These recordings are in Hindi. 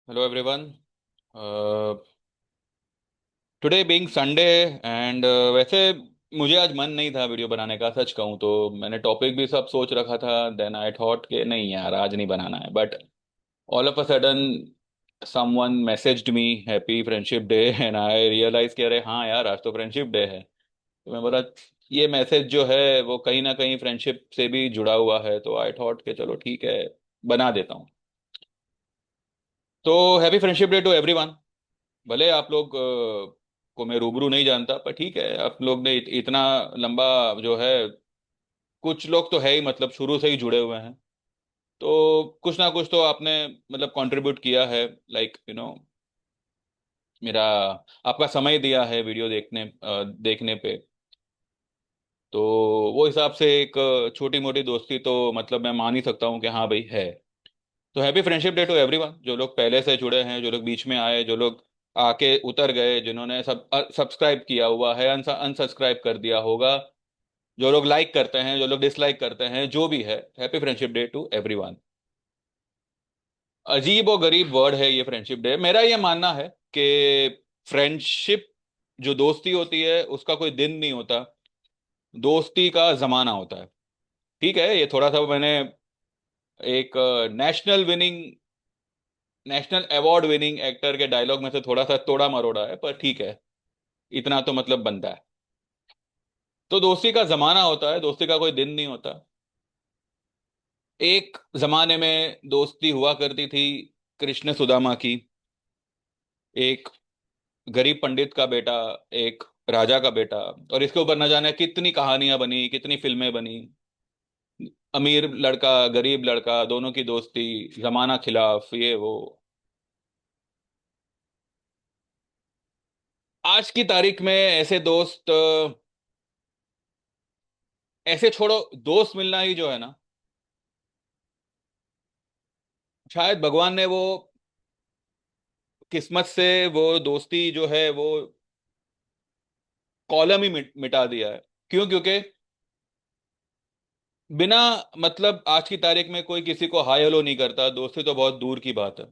Hello everyone. Today being Sunday and वैसे मुझे आज मन नहीं था वीडियो बनाने का, सच कहूँ तो मैंने टॉपिक भी सब सोच रखा था। देन आई थॉट कि नहीं यार, आज नहीं बनाना है। But all of a sudden someone messaged me happy friendship day and I realise कि अरे हाँ यार, आज तो फ्रेंडशिप डे है। तो मैं बोला ये मैसेज जो है वो कहीं ना कहीं फ्रेंडशिप से भी जुड़ा हुआ है, तो आई थॉट कि चलो ठीक है, बना देता हूँ। तो happy friendship day to everyone. भले आप लोग को मैं रूबरू नहीं जानता, पर ठीक है, आप लोग ने इतना लंबा जो है, कुछ लोग तो है ही, मतलब शुरू से ही जुड़े हुए हैं। तो कुछ ना कुछ तो आपने मतलब कंट्रीब्यूट किया है, लाइक मेरा आपका समय दिया है वीडियो देखने पे। तो वो हिसाब से एक छोटी मोटी दोस्ती तो मतलब मैं मान ही सकता हूँ कि हाँ भाई है। तो happy friendship day to everyone, जो लोग पहले से जुड़े हैं, जो लोग बीच में आए, जो लोग आके उतर गए, जिन्होंने सब सब्सक्राइब किया हुआ है, अनसब्सक्राइब कर दिया होगा, जो लोग लाइक करते हैं, जो लोग डिसलाइक करते हैं, जो भी है, happy friendship day to everyone. अजीब और गरीब वर्ड है ये फ्रेंडशिप डे। मेरा ये मानना है कि फ्रेंडशिप जो दोस्ती होती है उसका कोई दिन नहीं होता, दोस्ती का जमाना होता है। ठीक है, ये थोड़ा सा मैंने एक नेशनल अवार्ड विनिंग एक्टर के डायलॉग में से थोड़ा सा तोड़ा मरोड़ा है, पर ठीक है, इतना तो मतलब बनता है। तो दोस्ती का जमाना होता है, दोस्ती का कोई दिन नहीं होता। एक जमाने में दोस्ती हुआ करती थी कृष्ण सुदामा की, एक गरीब पंडित का बेटा, एक राजा का बेटा, और इसके ऊपर न जाने कितनी कहानियां बनी, कितनी फिल्में बनी। अमीर लड़का, गरीब लड़का, दोनों की दोस्ती, जमाना खिलाफ, ये वो। आज की तारीख में ऐसे दोस्त, ऐसे छोड़ो, दोस्त मिलना ही जो है ना, शायद भगवान ने वो किस्मत से वो दोस्ती जो है वो कॉलम ही मिटा दिया है। क्यों? क्योंकि बिना मतलब आज की तारीख में कोई किसी को हाय हेलो नहीं करता, दोस्ती तो बहुत दूर की बात है।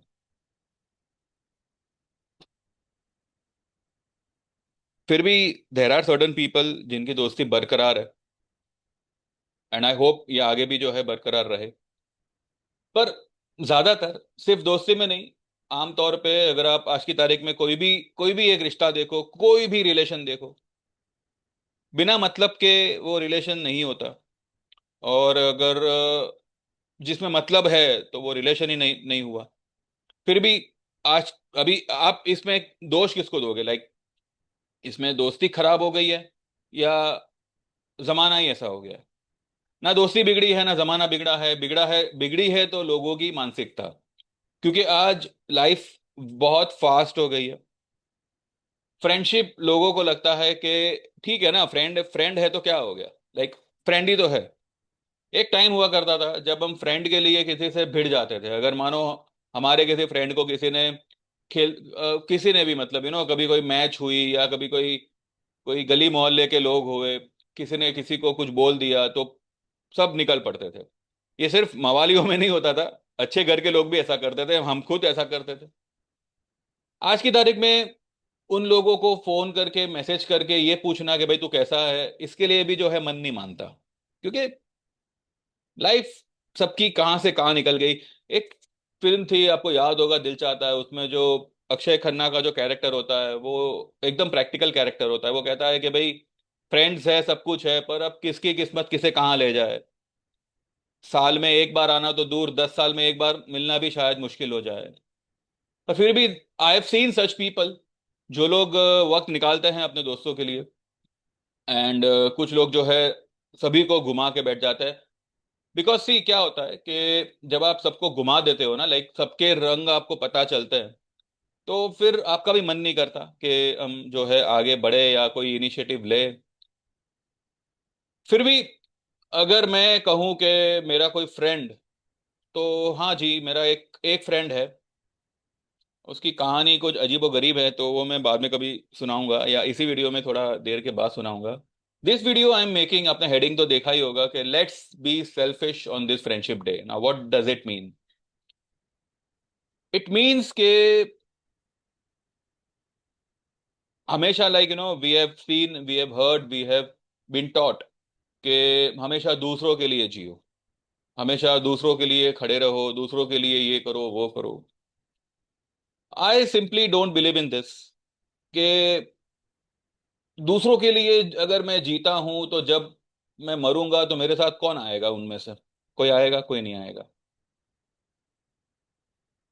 फिर भी देर आर सर्टन पीपल जिनकी दोस्ती बरकरार है, एंड आई होप ये आगे भी जो है बरकरार रहे। पर ज्यादातर सिर्फ दोस्ती में नहीं, आमतौर पे अगर आप आज की तारीख में कोई भी एक रिश्ता देखो, कोई भी रिलेशन देखो, बिना मतलब के वो रिलेशन नहीं होता। और अगर जिसमें मतलब है तो वो रिलेशन ही नहीं नहीं हुआ। फिर भी आज अभी आप इसमें दोष किसको दोगे? लाइक इसमें दोस्ती खराब हो गई है, या जमाना ही ऐसा हो गया है? ना दोस्ती बिगड़ी है, ना जमाना बिगड़ा है। बिगड़ी है तो लोगों की मानसिकता। क्योंकि आज लाइफ बहुत फास्ट हो गई है। फ्रेंडशिप लोगों को लगता है कि ठीक है ना, फ्रेंड फ्रेंड है तो क्या हो गया, लाइक फ्रेंड ही तो है। एक टाइम हुआ करता था जब हम फ्रेंड के लिए किसी से भिड़ जाते थे। अगर मानो हमारे किसी फ्रेंड को किसी ने भी मतलब कभी कोई मैच हुई, या कभी कोई कोई गली मोहल्ले के लोग हुए, किसी ने किसी को कुछ बोल दिया, तो सब निकल पड़ते थे। ये सिर्फ मवालियों में नहीं होता था, अच्छे घर के लोग भी ऐसा करते थे, हम खुद ऐसा करते थे। आज की तारीख में उन लोगों को फोन करके, मैसेज करके ये पूछना कि भाई तू कैसा है, इसके लिए भी जो है मन नहीं मानता। क्योंकि लाइफ सबकी कहाँ से कहाँ निकल गई। एक फिल्म थी, आपको याद होगा, दिल चाहता है, उसमें जो अक्षय खन्ना का जो कैरेक्टर होता है वो एकदम प्रैक्टिकल कैरेक्टर होता है। वो कहता है कि भाई फ्रेंड्स है, सब कुछ है, पर अब किसकी किस्मत किसे कहाँ ले जाए। साल में एक बार आना तो दूर, 10 साल में एक बार मिलना भी शायद मुश्किल हो जाए। पर फिर भी I have seen such people, जो लोग वक्त निकालते हैं अपने दोस्तों के लिए। एंड कुछ लोग जो है सभी को घुमा के बैठ जाते हैं। बिकॉज सी क्या होता है कि जब आप सबको घुमा देते हो ना, लाइक सबके रंग आपको पता चलते हैं, तो फिर आपका भी मन नहीं करता कि हम जो है आगे बढ़े या कोई इनिशिएटिव ले। फिर भी अगर मैं कहूँ कि मेरा कोई फ्रेंड, तो हाँ जी, मेरा एक एक फ्रेंड है। उसकी कहानी कुछ अजीबो गरीब है, तो वो मैं बाद में कभी सुनाऊंगा, या इसी वीडियो में थोड़ा देर के बाद सुनाऊंगा। This video I am making, आपने हेडिंग तो देखा ही होगा कि let's be selfish on this friendship day. Now what does it mean? It means के हमेशा, like we have seen, we have heard, we have been taught कि हमेशा दूसरों के लिए जियो, हमेशा दूसरों के लिए खड़े रहो, दूसरों के लिए ये करो वो करो। I simply don't believe in this, कि दूसरों के लिए अगर मैं जीता हूं तो जब मैं मरूंगा तो मेरे साथ कौन आएगा उनमें से? कोई आएगा? कोई नहीं आएगा।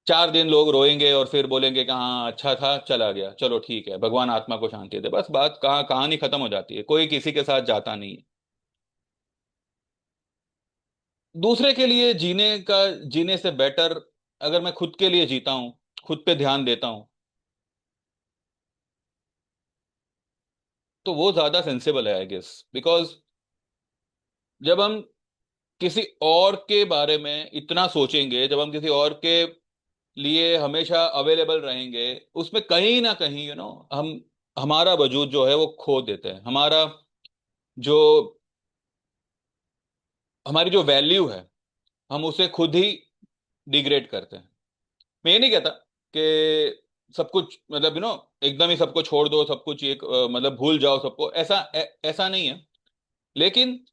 4 दिन लोग रोएंगे और फिर बोलेंगे कि हाँ अच्छा था, चला गया, चलो ठीक है, भगवान आत्मा को शांति दे, बस बात कहानी खत्म हो जाती है, कोई किसी के साथ जाता नहीं है। दूसरे के लिए जीने से बेटर अगर मैं खुद के लिए जीता हूं, खुद पे ध्यान देता हूं, तो वो ज्यादा सेंसेबल है, आई गेस। बिकॉज जब हम किसी और के बारे में इतना सोचेंगे, जब हम किसी और के लिए हमेशा अवेलेबल रहेंगे, उसमें कहीं ना कहीं हम हमारा वजूद जो है वो खो देते हैं। जो हमारी जो वैल्यू है, हम उसे खुद ही डिग्रेड करते हैं। मैं ये नहीं कहता कि सब कुछ मतलब एकदम ही सबको छोड़ दो, सब कुछ एक मतलब भूल जाओ सबको, ऐसा नहीं है। लेकिन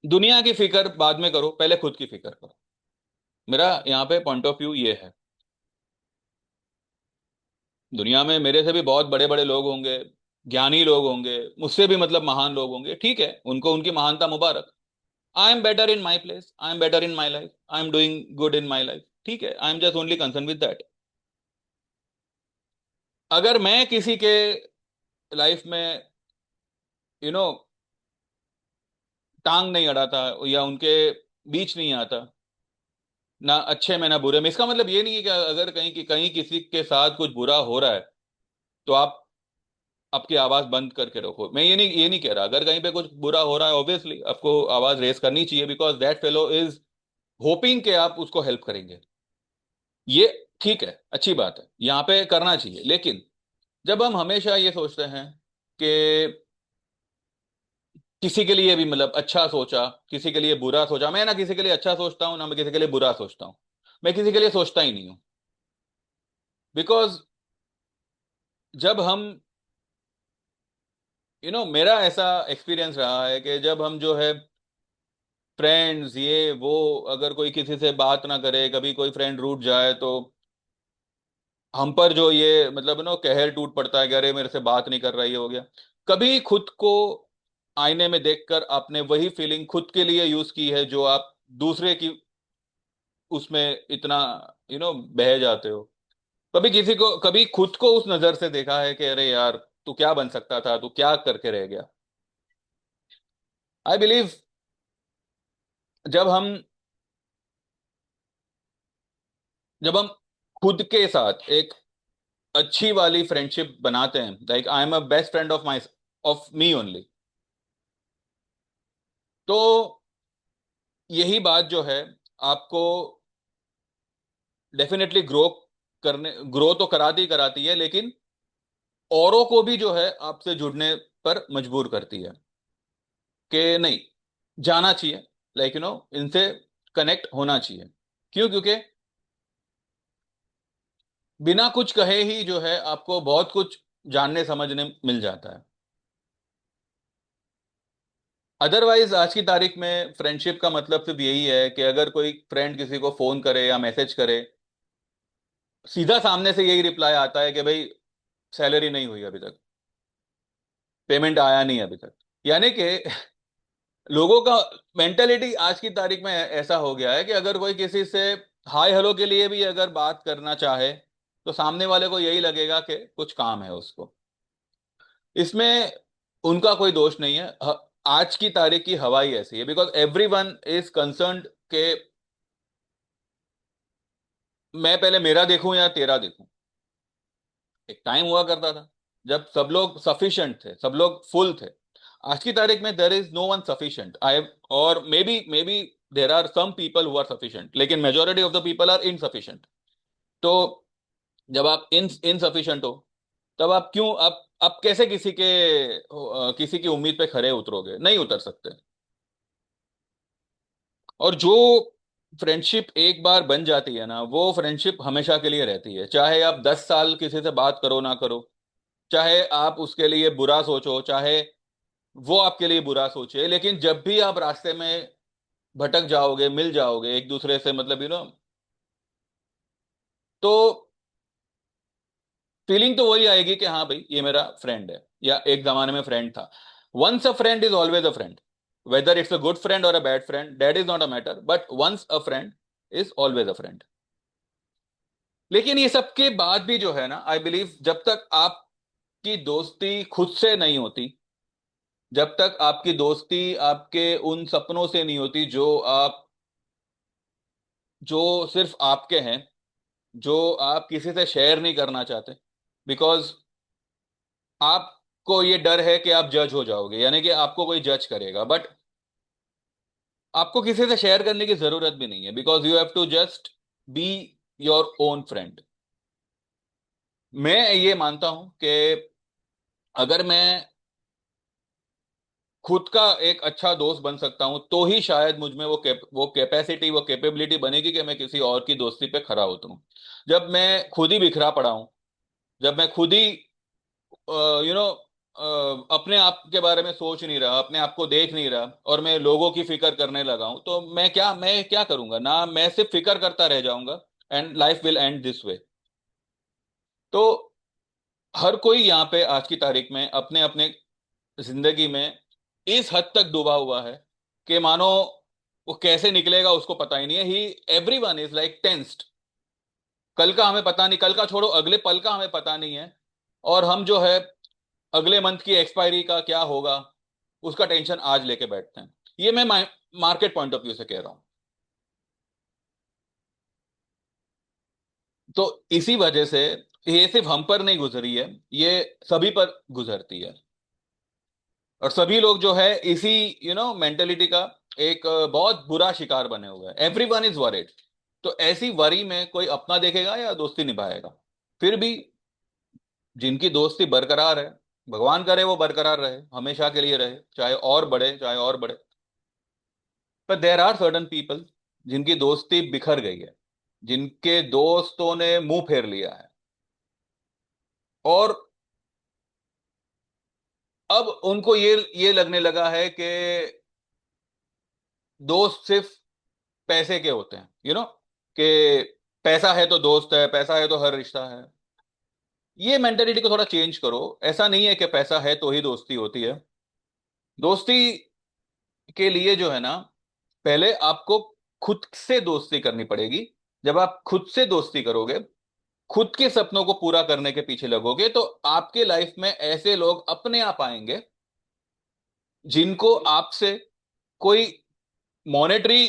दुनिया की फिक्र बाद में करो, पहले खुद की फिक्र करो। मेरा यहाँ पे पॉइंट ऑफ व्यू ये है। दुनिया में मेरे से भी बहुत बड़े बड़े लोग होंगे, ज्ञानी लोग होंगे, मुझसे भी मतलब महान लोग होंगे, ठीक है, उनको उनकी महानता मुबारक। I am better in my place, I am better in my life, I am doing good in my life, ठीक है, I am just only concern with that. अगर मैं किसी के लाइफ में यू नो टांग नहीं अड़ाता या उनके बीच नहीं आता, ना अच्छे में ना बुरे में, इसका मतलब ये नहीं है कि अगर कहीं किसी के साथ कुछ बुरा हो रहा है तो आप आपकी आवाज बंद करके रखो। मैं ये नहीं कह रहा, अगर कहीं पे कुछ बुरा हो रहा है ऑब्वियसली आपको आवाज रेस करनी चाहिए, because that fellow is hoping कि आप उसको हेल्प करेंगे। ये ठीक है, अच्छी बात है, यहाँ पे करना चाहिए। लेकिन जब हम हमेशा ये सोचते हैं कि किसी के लिए भी मतलब अच्छा सोचा, किसी के लिए बुरा सोचा, मैं ना किसी के लिए अच्छा सोचता हूँ ना मैं किसी के लिए बुरा सोचता हूँ। मैं किसी के लिए सोचता ही नहीं हूँ। बिकॉज जब हम मेरा ऐसा एक्सपीरियंस रहा है कि जब हम जो है फ्रेंड्स ये वो, अगर कोई किसी से बात ना करे, कभी कोई फ्रेंड रूठ जाए तो हम पर जो ये मतलब कहर टूट पड़ता है कि अरे मेरे से बात नहीं कर रहा, ये हो गया। कभी खुद को आईने में देखकर आपने वही फीलिंग खुद के लिए यूज की है जो आप दूसरे की उसमें इतना बह जाते हो? कभी खुद को उस नजर से देखा है कि अरे यार तू क्या बन सकता था, तू क्या करके रह गया? आई बिलीव जब हम जब हम खुद के साथ एक अच्छी वाली फ्रेंडशिप बनाते हैं, like I am a best friend of me only, तो यही बात जो है आपको डेफिनेटली ग्रो तो कराती है, लेकिन औरों को भी जो है आपसे जुड़ने पर मजबूर करती है कि नहीं, जाना चाहिए, लाइक इनसे कनेक्ट होना चाहिए। क्यों? क्योंकि बिना कुछ कहे ही जो है आपको बहुत कुछ जानने समझने मिल जाता है। अदरवाइज आज की तारीख में फ्रेंडशिप का मतलब सिर्फ यही है कि अगर कोई फ्रेंड किसी को फोन करे या मैसेज करे, सीधा सामने से यही रिप्लाई आता है कि भाई सैलरी नहीं हुई अभी तक, पेमेंट आया नहीं अभी तक। यानी कि लोगों का मेंटेलिटी आज की तारीख में ऐसा हो गया है कि अगर कोई किसी से हाय हेलो के लिए भी अगर बात करना चाहे तो सामने वाले को यही लगेगा कि कुछ काम है उसको। इसमें उनका कोई दोष नहीं है, आज की तारीख की हवा ही ऐसी है, because every one is concerned के मैं पहले मेरा देखूं या तेरा देखूं। एक टाइम हुआ करता था जब सब लोग सफिशिएंट थे, सब लोग फुल थे। आज की तारीख में there is no one sufficient. I और maybe there are some people who are sufficient, लेकिन majority of the people are insufficient. तो जब आप इनसफिशिएंट हो, तब आप क्यों आप कैसे किसी की उम्मीद पे खरे उतरोगे? नहीं उतर सकते। और जो फ्रेंडशिप एक बार बन जाती है ना, वो फ्रेंडशिप हमेशा के लिए रहती है। चाहे आप 10 साल किसी से बात करो ना करो, चाहे आप उसके लिए बुरा सोचो, चाहे वो आपके लिए बुरा सोचे, लेकिन जब भी आप रास्ते में भटक जाओगे, मिल जाओगे एक दूसरे से, मतलब तो फीलिंग तो वही आएगी कि हाँ भाई ये मेरा फ्रेंड है, या एक जमाने में फ्रेंड था। Once a friend is always a friend, whether it's a good friend or a bad friend, that is not a matter, but once a friend is always a friend. लेकिन ये सब के बाद भी जो है ना, आई बिलीव जब तक आपकी दोस्ती खुद से नहीं होती, जब तक आपकी दोस्ती आपके उन सपनों से नहीं होती जो सिर्फ आपके हैं, जो आप किसी से शेयर नहीं करना चाहते, बिकॉज आपको ये डर है कि आप जज हो जाओगे, यानी कि आपको कोई जज करेगा, बट आपको किसी से शेयर करने की जरूरत भी नहीं है, because you have to just be your own friend. मैं ये मानता हूं कि अगर मैं खुद का एक अच्छा दोस्त बन सकता हूं, तो ही शायद मुझ में वो कैपेसिटी, वो कैपेबिलिटी बनेगी कि मैं किसी और की दोस्ती पे खरा उतरूं। जब मैं खुद ही बिखरा पड़ा हूं, जब मैं खुद ही यू नो अपने आप के बारे में सोच नहीं रहा, अपने आप को देख नहीं रहा, और मैं लोगों की फिक्र करने लगा हूं, तो मैं क्या करूंगा ना, मैं सिर्फ फिक्र करता रह जाऊंगा, and life will and this way. तो हर कोई यहाँ पे आज की तारीख में अपने अपने जिंदगी में इस हद तक डूबा हुआ है कि मानो वो कैसे निकलेगा उसको पता ही नहीं है। ही every one is like tensed. कल का हमें पता नहीं, कल का छोड़ो, अगले पल का हमें पता नहीं है, और हम जो है अगले मंथ की एक्सपायरी का क्या होगा उसका टेंशन आज लेके बैठते हैं। ये मैं मार्केट पॉइंट ऑफ व्यू से कह रहा हूं। तो इसी वजह से ये सिर्फ हम पर नहीं गुजरी है, ये सभी पर गुजरती है, और सभी लोग जो है इसी मेंटेलिटी का एक बहुत बुरा शिकार बने हुए हैं। Every one is worried. तो ऐसी वरी में कोई अपना देखेगा या दोस्ती निभाएगा? फिर भी जिनकी दोस्ती बरकरार है, भगवान करे वो बरकरार रहे, हमेशा के लिए रहे, चाहे और बढ़े, चाहे और बढ़े। पर देर आर सर्टन पीपल जिनकी दोस्ती बिखर गई है, जिनके दोस्तों ने मुंह फेर लिया है, और अब उनको ये लगने लगा है कि दोस्त सिर्फ पैसे के होते हैं, कि पैसा है तो दोस्त है, पैसा है तो हर रिश्ता है। ये मेंटेलिटी को थोड़ा चेंज करो। ऐसा नहीं है कि पैसा है तो ही दोस्ती होती है। दोस्ती के लिए जो है ना, पहले आपको खुद से दोस्ती करनी पड़ेगी। जब आप खुद से दोस्ती करोगे, खुद के सपनों को पूरा करने के पीछे लगोगे, तो आपके लाइफ में ऐसे लोग अपने आप आएंगे जिनको आपसे कोई मॉनेटरी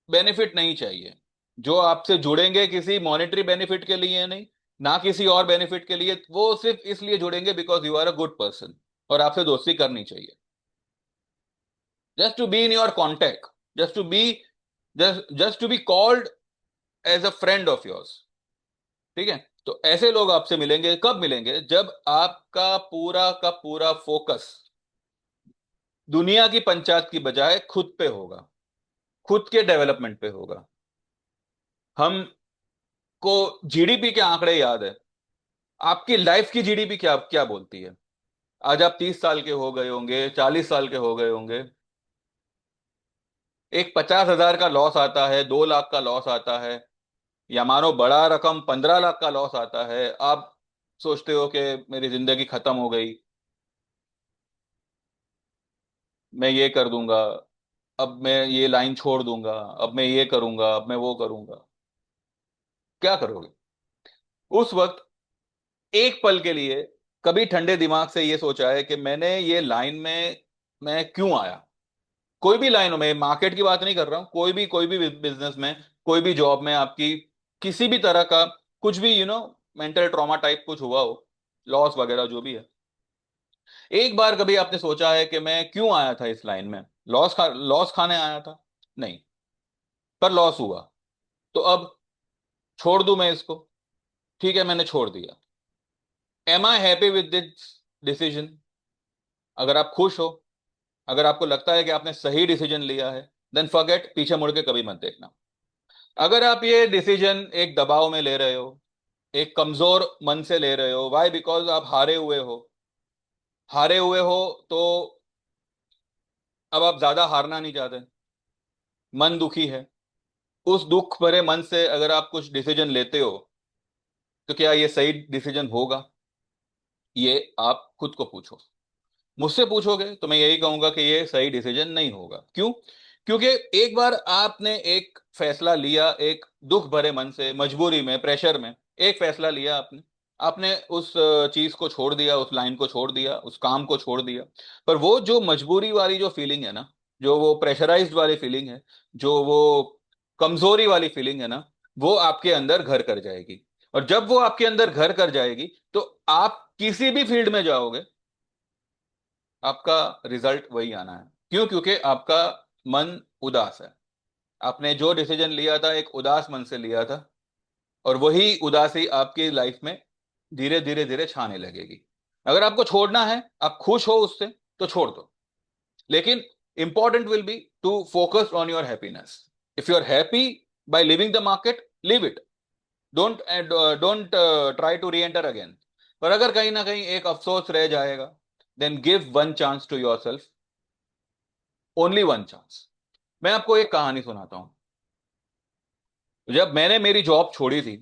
बेनिफिट नहीं चाहिए, जो आपसे जुड़ेंगे किसी मॉनेटरी बेनिफिट के लिए नहीं, ना किसी और बेनिफिट के लिए, वो सिर्फ इसलिए जुड़ेंगे because you are a good person, और आपसे दोस्ती करनी चाहिए, just to be in your contact, just to be just to be called as a friend of yours. ठीक है? तो ऐसे लोग आपसे मिलेंगे, कब मिलेंगे? जब आपका पूरा का पूरा फोकस दुनिया की पंचायत की बजाय खुद पे होगा, खुद के डेवलपमेंट पे होगा। हमको जीडीपी के आंकड़े याद है। आपकी लाइफ की जीडीपी क्या क्या बोलती है? आज आप 30 साल के हो गए होंगे, 40 साल के हो गए होंगे, एक 50,000 का लॉस आता है, 2 लाख का लॉस आता है, या मानो बड़ा रकम 15 लाख का लॉस आता है, आप सोचते हो कि मेरी जिंदगी खत्म हो गई, मैं ये कर दूंगा, अब मैं ये लाइन छोड़ दूंगा, अब मैं ये करूंगा, अब मैं वो करूंगा। क्या करोगे उस वक्त? एक पल के लिए कभी ठंडे दिमाग से ये सोचा है कि मैंने ये लाइन में मैं क्यों आया? कोई भी लाइन हो, मैं मार्केट की बात नहीं कर रहा हूं, कोई भी बिजनेस में, कोई भी जॉब में आपकी किसी भी तरह का कुछ भी मेंटल ट्रॉमा टाइप कुछ हुआ हो, लॉस वगैरह जो भी है, एक बार कभी आपने सोचा है कि मैं क्यों आया था इस लाइन में? लॉस खाने आया था? नहीं। पर लॉस हुआ, तो अब छोड़ दूं मैं इसको? ठीक है, मैंने छोड़ दिया। Am I happy with this decision? अगर आप खुश हो, अगर आपको लगता है कि आपने सही डिसीजन लिया है, देन फॉरगेट, पीछे मुड़ के कभी मत देखना। अगर आप ये डिसीजन एक दबाव में ले रहे हो, एक कमजोर मन से ले रहे हो, वाई, बिकॉज आप हारे हुए हो, हारे हुए हो, तो अब आप ज्यादा हारना नहीं चाहते, मन दुखी है, उस दुख भरे मन से अगर आप कुछ डिसीजन लेते हो, तो क्या ये सही डिसीजन होगा? ये आप खुद को पूछो। मुझसे पूछोगे तो मैं यही कहूंगा कि ये सही डिसीजन नहीं होगा। क्यों? क्योंकि एक बार आपने एक फैसला लिया, एक दुख भरे मन से, मजबूरी में, प्रेशर में, एक फैसला लिया आपने, आपने उस चीज को छोड़ दिया, उस लाइन को छोड़ दिया, उस काम को छोड़ दिया। पर वो जो मजबूरी वाली जो फीलिंग है ना, जो वो प्रेशराइज्ड वाली फीलिंग है, जो वो कमजोरी वाली फीलिंग है ना, वो आपके अंदर घर कर जाएगी। और जब वो आपके अंदर घर कर जाएगी, तो आप किसी भी फील्ड में जाओगे, आपका रिजल्ट वही आना है। क्यों? क्योंकि आपका मन उदास है। आपने जो डिसीजन लिया था एक उदास मन से लिया था, और वही उदासी आपकी लाइफ में धीरे धीरे धीरे छाने लगेगी। अगर आपको छोड़ना है, आप खुश हो उससे, तो छोड़ दो। लेकिन important will be to focus on your happiness. If you are happy by living the market, live it. Don't don't try to reenter again. पर अगर कहीं ना कहीं एक अफसोस रह जाएगा, then give one chance to yourself, only one chance. मैं आपको एक कहानी सुनाता हूं। जब मैंने मेरी जॉब छोड़ी थी,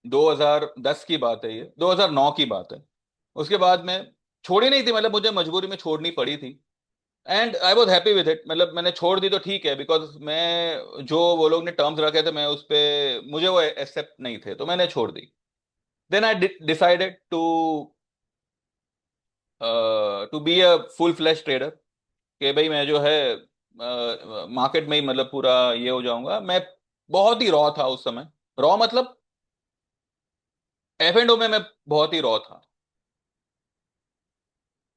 2010 की बात है, ये 2009 की बात है। उसके बाद मैं छोड़ी नहीं थी, मतलब मुझे मजबूरी में छोड़नी पड़ी थी। And I was happy with it. मतलब मैंने छोड़ दी तो ठीक है, बिकॉज मैं जो वो लोग ने टर्म्स रखे थे, मैं उस पे, मुझे वो एक्सेप्ट नहीं थे, तो मैंने छोड़ दी। Then I decided to be a full flash trader. कि भाई मैं जो है मार्केट में ही मतलब पूरा ये हो जाऊंगा। मैं बहुत ही रॉ था उस समय। रॉ मतलब एफ एंड ओ में मैं बहुत ही रॉ था।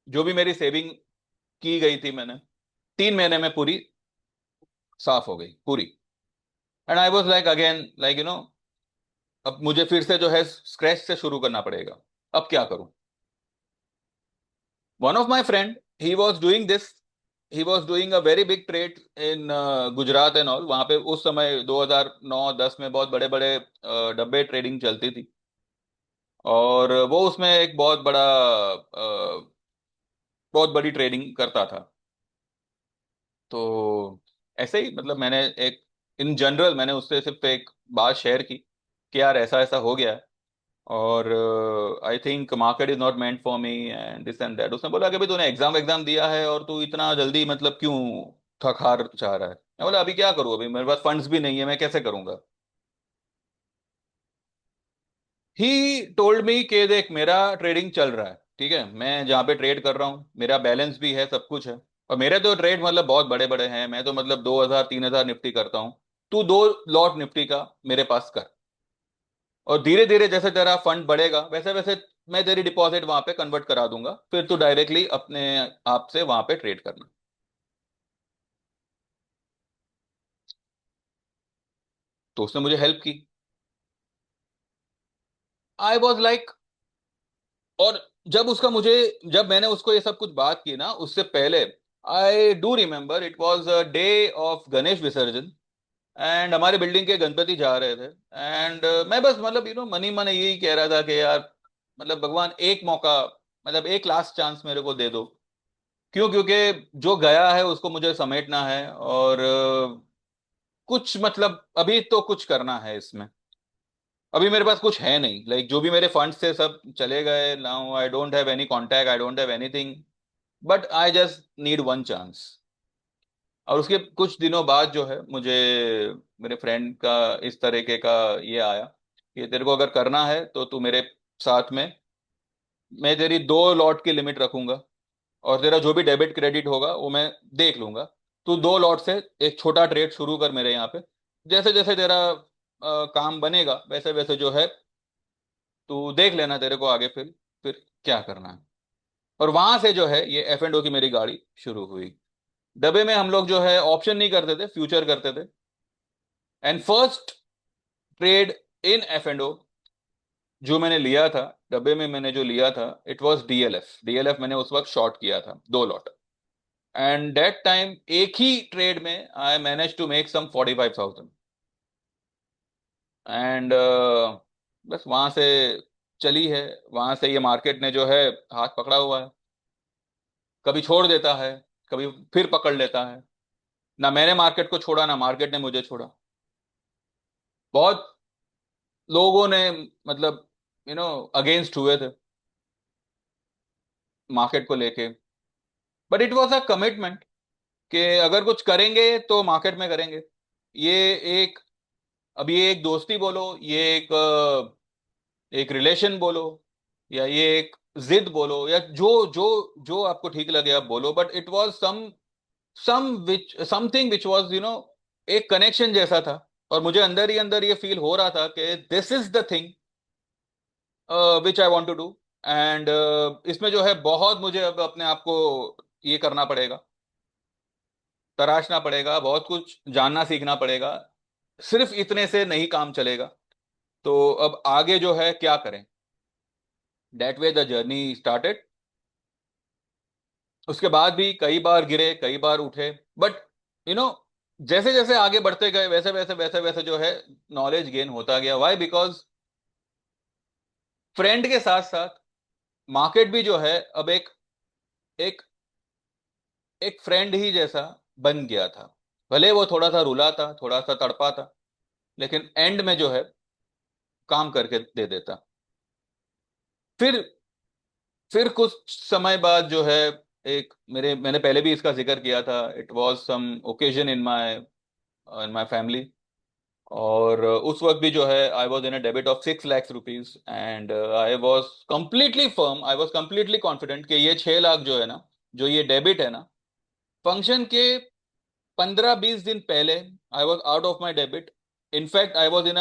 जो भी मेरी सेविंग की गई थी, मैंने 3 महीने में पूरी साफ हो गई पूरी। And I was like again, like अब मुझे फिर से जो है स्क्रैच से शुरू करना पड़ेगा। अब क्या करूं? One of my friend, he was doing this. He was doing a very big trade in Gujarat and all. वहां पे उस समय 2009-10 में बहुत बड़े बड़े डब्बे ट्रेडिंग चलती थी। और वो उसमें एक बहुत बड़ी ट्रेडिंग करता था। तो ऐसे ही मतलब मैंने एक, इन जनरल मैंने उससे सिर्फ एक बात शेयर की कि यार ऐसा ऐसा हो गया है, और I think market is not meant for me and this and that. उसने बोला कि भाई तूने एग्जाम एग्जाम दिया है और तू इतना जल्दी मतलब क्यों थक हार चाह रहा है? मैं बोला अभी क्या करूँ, अभी मेरे पास फंड्स भी नहीं है, मैं कैसे करूंगा? ही टोल्ड मी कि देख, मेरा ट्रेडिंग चल रहा है, ठीक है, मैं जहाँ पे ट्रेड कर रहा हूँ मेरा बैलेंस भी है, सब कुछ है। और मेरे तो ट्रेड मतलब बहुत बड़े बड़े हैं, मैं तो मतलब 2,000 3,000 निफ्टी करता हूँ। तू 2 लॉट निफ्टी का मेरे पास कर, और धीरे धीरे जैसे तेरा फंड बढ़ेगा वैसे वैसे मैं तेरी डिपॉजिट वहां पे कन्वर्ट करा दूंगा, फिर तू डायरेक्टली अपने आप से वहां पे ट्रेड करना। तो उसने मुझे हेल्प की। आई वॉज लाइक, और जब मैंने उसको ये सब कुछ बात की ना, उससे पहले I do remember it was a day of Ganesh विसर्जन। एंड हमारे बिल्डिंग के गणपति जा रहे थे। एंड मैं बस मतलब मन ही मन यही कह रहा था कि यार, मतलब भगवान एक मौका, मतलब एक लास्ट चांस मेरे को दे दो। क्यों? क्योंकि जो गया है उसको मुझे समेटना है, और कुछ मतलब अभी तो कुछ करना है इसमें। अभी मेरे पास कुछ है नहीं, लाइक जो भी मेरे फंड्स थे सब चले गए। Now I don't have any contact, I don't have anything, but I just need one chance. और उसके कुछ दिनों बाद जो है मुझे मेरे फ्रेंड का इस तरीके का ये आया कि तेरे को अगर करना है तो तू मेरे साथ में, मैं तेरी 2 लॉट की लिमिट रखूंगा, और तेरा जो भी डेबिट क्रेडिट होगा वो मैं देख लूंगा। तू 2 लॉट से एक छोटा ट्रेड शुरू कर मेरे यहाँ पे। जैसे जैसे तेरा काम बनेगा वैसे वैसे जो है तू देख लेना तेरे को आगे फिर क्या करना है। और वहां से जो है ये एफ एंड ओ की मेरी गाड़ी शुरू हुई। डब्बे में हम लोग जो है ऑप्शन नहीं करते थे, फ्यूचर करते थे। And first trade in F and O जो मैंने लिया था, डब्बे में मैंने जो लिया था, इट वाज डीएलएफ। डीएलएफ मैंने उस वक्त शॉर्ट किया था 2 लॉट। एंड दैट टाइम एक ही ट्रेड में I manage to make some 45,000। And बस वहां से चली है। वहां से ये मार्केट ने जो है हाथ पकड़ा हुआ है, कभी छोड़ देता है, कभी फिर पकड़ लेता है। ना मैंने मार्केट को छोड़ा, ना मार्केट ने मुझे छोड़ा। बहुत लोगों ने मतलब अगेंस्ट हुए थे मार्केट को लेके, but it was a commitment कि अगर कुछ करेंगे तो मार्केट में करेंगे। ये एक, अब ये एक दोस्ती बोलो, ये एक रिलेशन बोलो, या ये एक जिद बोलो, या जो जो जो आपको ठीक लगे आप बोलो, but it was something which was एक कनेक्शन जैसा था। और मुझे अंदर ही अंदर ये फील हो रहा था कि this is the thing which I want to do. And इसमें जो है बहुत मुझे अब अपने आप को ये करना पड़ेगा, तराशना पड़ेगा, बहुत कुछ जानना सीखना पड़ेगा। सिर्फ इतने से नहीं काम चलेगा। तो अब आगे जो है क्या करें, that way the journey started. उसके बाद भी कई बार गिरे, कई बार उठे, बट यू नो जैसे जैसे आगे बढ़ते गए वैसे वैसे वैसे वैसे जो है नॉलेज गेन होता गया। वाई? बिकॉज फ्रेंड के साथ साथ मार्केट भी जो है अब एक एक एक फ्रेंड ही जैसा बन गया था। भले वो थोड़ा सा रुला था, थोड़ा सा तड़पा था, लेकिन एंड में जो है काम करके दे देता। फिर फिर कुछ समय बाद जो है, एक मैंने पहले भी इसका जिक्र किया था, it was some occasion in my family. और उस वक्त भी जो है I was in a debit of 6 lakh rupees, and I was completely firm, I was completely confident कि ये 6 लाख जो है ना, जो ये डेबिट है ना, फंक्शन के 15-20 दिन पहले I was out of my debit. In fact I was in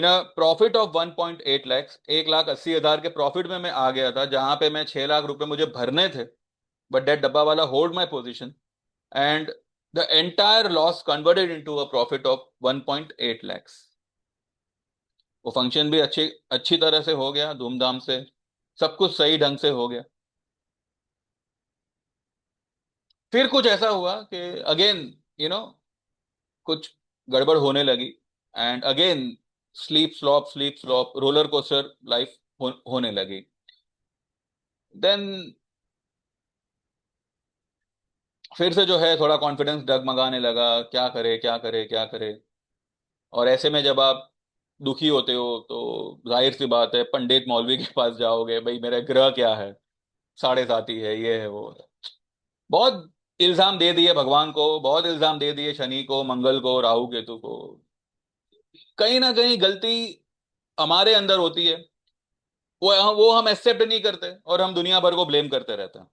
a profit of 1.8 lakhs, 1,80,000 के प्रॉफिट में मैं आ गया था, जहां पे मैं 6 लाख रुपए मुझे भरने थे। बट दैट डब्बा वाला hold my position, and the entire loss converted into a profit of 1.8 lakhs. वो फंक्शन भी अच्छी अच्छी तरह से हो गया, धूमधाम से, सब कुछ सही ढंग से हो गया। फिर कुछ ऐसा हुआ कि अगेन यू नो कुछ गड़बड़ होने लगी, and again sleep slope roller coaster life होने लगी। देन फिर से जो है थोड़ा कॉन्फिडेंस डगमगाने लगा, क्या करे क्या करे क्या करे। और ऐसे में जब आप दुखी होते हो तो जाहिर सी बात है पंडित मौलवी के पास जाओगे, भाई मेरा ग्रह क्या है, साढ़े साथी है, ये है वो है। बहुत इल्जाम दे दिए भगवान को, बहुत इल्जाम दे दिए शनि को, मंगल को, राहु केतु को। कहीं ना कहीं गलती हमारे अंदर होती है, वो हम एक्सेप्ट नहीं करते और हम दुनिया भर को ब्लेम करते रहते हैं।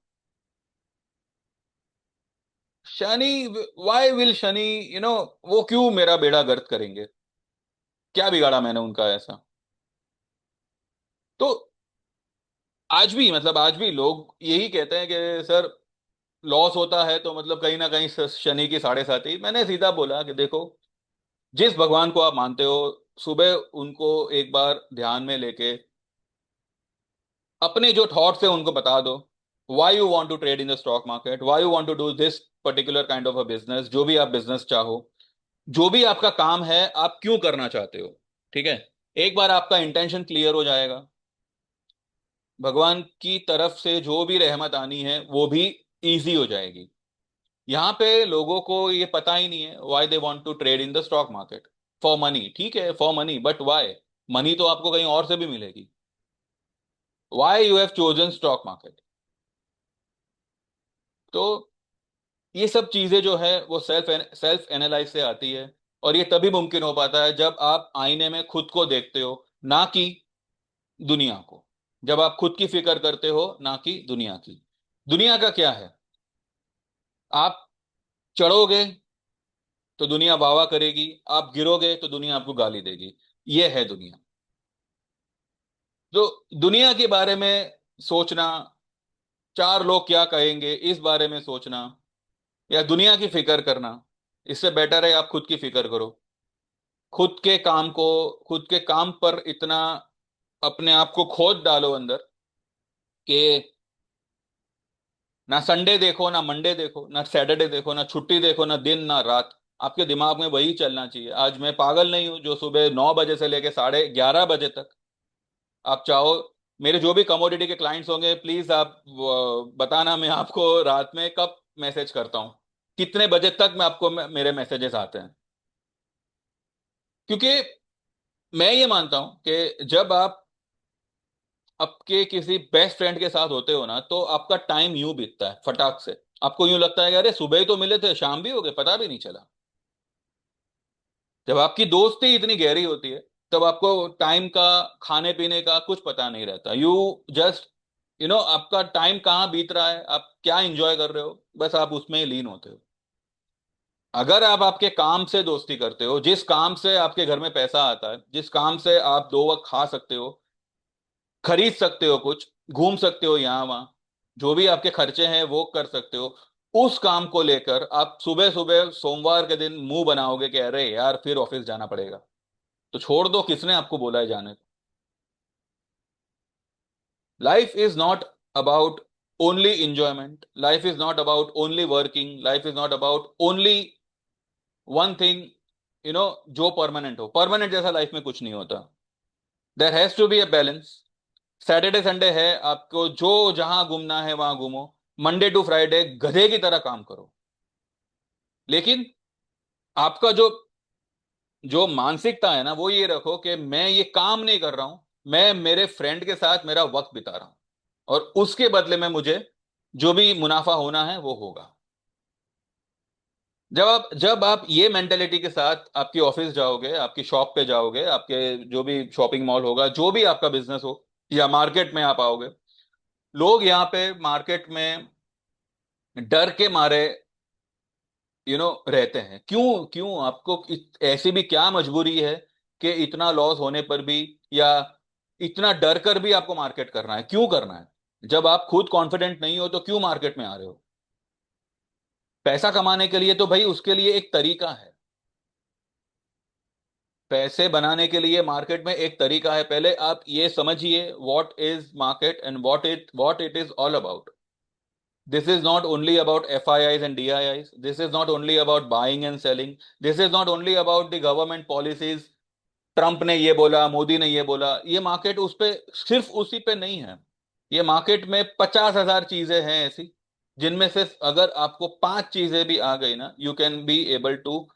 शनि, वाई विल शनि, वो क्यों मेरा बेड़ा गर्क करेंगे? क्या बिगाड़ा मैंने उनका ऐसा? तो आज भी मतलब आज भी लोग यही कहते हैं कि सर लॉस होता है तो मतलब कहीं ना कहीं शनि की साढ़े साथी। मैंने सीधा बोला कि देखो, जिस भगवान को आप मानते हो, सुबह उनको एक बार ध्यान में लेके अपने जो थॉट्स है उनको बता दो। Why you want to trade in the stock market, why you want to do this particular kind of a business, जो भी आप बिजनेस चाहो, जो भी आपका काम है, आप क्यों करना चाहते हो। ठीक है? एक बार आपका इंटेंशन क्लियर हो जाएगा, भगवान की तरफ से जो भी रहमत आनी है वो भी इजी हो जाएगी। यहाँ पे लोगों को ये पता ही नहीं है why they want to trade in the stock market. For money, ठीक है, for money, but why? Money तो आपको कहीं और से भी मिलेगी। Why you have chosen stock market? तो ये सब चीजें जो है वो सेल्फ एनालाइज से आती है। और ये तभी मुमकिन हो पाता है जब आप आईने में खुद को देखते हो, ना कि दुनिया को। जब आप खुद की फिक्र करते हो, ना कि दुनिया की। दुनिया का क्या है? आप चढ़ोगे तो दुनिया वाह वाह करेगी, आप गिरोगे तो दुनिया आपको गाली देगी। ये है दुनिया। तो दुनिया के बारे में सोचना, चार लोग क्या कहेंगे इस बारे में सोचना, या दुनिया की फिक्र करना, इससे बेटर है आप खुद की फिक्र करो। खुद के काम को, खुद के काम पर इतना अपने आप को खोद डालो अंदर कि ना संडे देखो, ना मंडे देखो, ना सैटरडे देखो, ना छुट्टी देखो, ना दिन ना रात। आपके दिमाग में वही चलना चाहिए। आज मैं पागल नहीं हूं जो सुबह 9 बजे से लेके 11:30 बजे तक आप चाहो, मेरे जो भी कमोडिटी के क्लाइंट्स होंगे प्लीज आप बताना, मैं आपको रात में कब मैसेज करता हूँ, कितने बजे तक मैं आपको मेरे मैसेजेस आते हैं। क्योंकि मैं ये मानता हूं कि जब आप आपके किसी बेस्ट फ्रेंड के साथ होते हो ना, तो आपका टाइम यूं बीतता है फटाक से। आपको यूं लगता है कि अरे सुबह ही तो मिले थे, शाम भी हो गए, पता भी नहीं चला। जब आपकी दोस्ती इतनी गहरी होती है, तब आपको टाइम का, खाने पीने का कुछ पता नहीं रहता। यू जस्ट आपका टाइम कहाँ बीत रहा है, आप क्या एंजॉय कर रहे हो, बस आप उसमें ही लीन होते हो। अगर आप आपके काम से दोस्ती करते हो, जिस काम से आपके घर में पैसा आता है, जिस काम से आप 2 वक्त खा सकते हो, खरीद सकते हो, कुछ घूम सकते हो यहाँ वहां, जो भी आपके खर्चे हैं वो कर सकते हो, उस काम को लेकर आप सुबह सुबह सोमवार के दिन मुंह बनाओगे कि अरे यार फिर ऑफिस जाना पड़ेगा, तो छोड़ दो, किसने आपको बोला है जाने को। Life is not about only enjoyment, life is not about only working, life is not about only one thing, जो परमानेंट हो। परमानेंट जैसा लाइफ में कुछ नहीं होता। There has to be a balance. Saturday Sunday है, आपको जो जहां घूमना है वहां घूमो। मंडे टू फ्राइडे गधे की तरह काम करो। लेकिन आपका जो जो मानसिकता है ना, वो ये रखो कि मैं ये काम नहीं कर रहा हूं, मैं मेरे फ्रेंड के साथ मेरा वक्त बिता रहा हूं, और उसके बदले में मुझे जो भी मुनाफा होना है वो होगा। जब आप ये मेंटेलिटी के साथ आपकी ऑफिस जाओगे, आपकी शॉप पे जाओगे, आपके जो भी शॉपिंग मॉल होगा, जो भी आपका बिजनेस हो, या मार्केट में आप आओगे, लोग यहाँ पे मार्केट में डर के मारे रहते हैं। क्यों क्यों आपको ऐसी भी क्या मजबूरी है कि इतना लॉस होने पर भी, या इतना डर कर भी आपको मार्केट करना है? क्यों करना है? जब आप खुद कॉन्फिडेंट नहीं हो तो क्यों मार्केट में आ रहे हो? पैसा कमाने के लिए तो भाई उसके लिए एक तरीका है। पैसे बनाने के लिए मार्केट में एक तरीका है। पहले आप ये समझिए what is market and what it is all about. This is not only about FIIs and DIIs. This is not only about buying and selling. This is not only about the government policies. Trump ने ये बोला, मोदी ने ये बोला, ये मार्केट उस पे, सिर्फ उसी पे नहीं है। ये मार्केट में 50,000 चीजें हैं ऐसी, जिनमें से अगर आपको 5 चीजें भी आ गई ना, you can be able to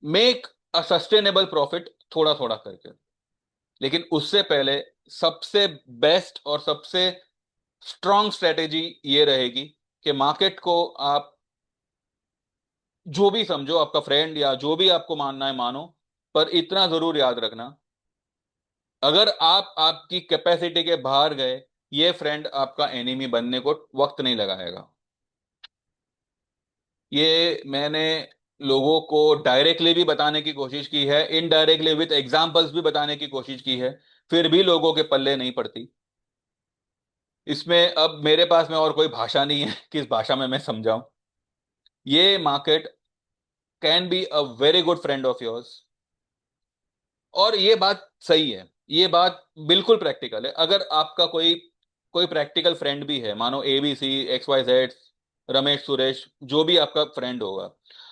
make a sustainable profit, थोड़ा थोड़ा करके। लेकिन उससे पहले सबसे बेस्ट और सबसे स्ट्रॉन्ग स्ट्रेटेजी ये रहेगी कि मार्केट को आप जो भी समझो, आपका फ्रेंड या जो भी आपको मानना है मानो, पर इतना जरूर याद रखना, अगर आप आपकी कैपेसिटी के बाहर गए, ये फ्रेंड आपका एनिमी बनने को वक्त नहीं लगाएगा। ये मैंने लोगों को डायरेक्टली भी बताने की कोशिश की है, इनडायरेक्टली विथ एग्जांपल्स भी बताने की कोशिश की है, फिर भी लोगों के पल्ले नहीं पड़ती। इसमें अब मेरे पास में और कोई भाषा नहीं है किस भाषा में मैं समझाऊं। ये market can be a very good friend of yours. और ये बात सही है, ये बात बिल्कुल प्रैक्टिकल है। अगर आपका कोई कोई प्रैक्टिकल फ्रेंड भी है, मानो ABC XYZ, रमेश सुरेश, जो भी आपका फ्रेंड होगा,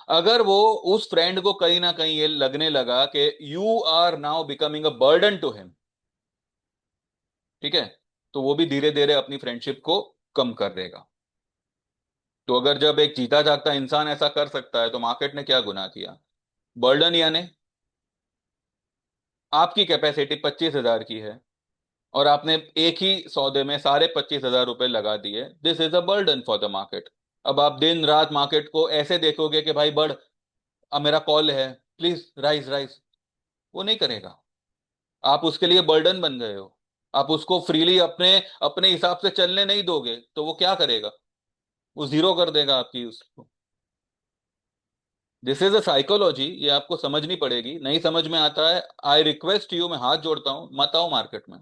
अगर वो उस फ्रेंड को कहीं ना कहीं ये लगने लगा कि you are now becoming a burden to him, ठीक है, तो वो भी धीरे धीरे अपनी फ्रेंडशिप को कम कर देगा। तो अगर जब एक जीता जागता इंसान ऐसा कर सकता है, तो मार्केट ने क्या गुनाह किया? बर्डन यानी आपकी कैपेसिटी 25,000 की है, और आपने एक ही सौदे में सारे 25,000 रुपए लगा दिए। This is a burden for the market. अब आप दिन रात मार्केट को ऐसे देखोगे कि भाई बढ़, अब मेरा कॉल है, प्लीज राइज राइज, वो नहीं करेगा। आप उसके लिए बर्डन बन गए हो। आप उसको फ्रीली अपने अपने हिसाब से चलने नहीं दोगे, तो वो क्या करेगा? वो जीरो कर देगा आपकी उसको। दिस इज अ साइकोलॉजी, ये आपको समझनी पड़ेगी। नहीं समझ में आता है, आई रिक्वेस्ट यू, मैं हाथ जोड़ता हूं, मत आओ मार्केट में।